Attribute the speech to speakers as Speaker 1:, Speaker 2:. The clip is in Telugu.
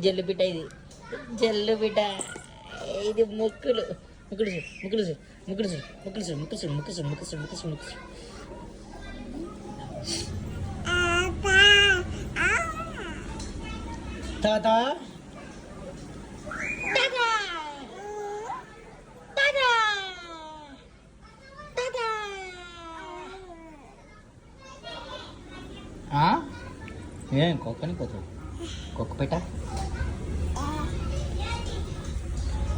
Speaker 1: జల్లు బిడ్డ ఇది జల్లు బిడ్డ ఇది ముక్కులు ముక్కులు ముక్కులు ముక్కులు ముక్కులు ముక్కులు ముక్కులు ముక్కులు ముక్కులు ముక్కులు తాత ఏం కుక్కని పోతావు కుక్క పెట్ట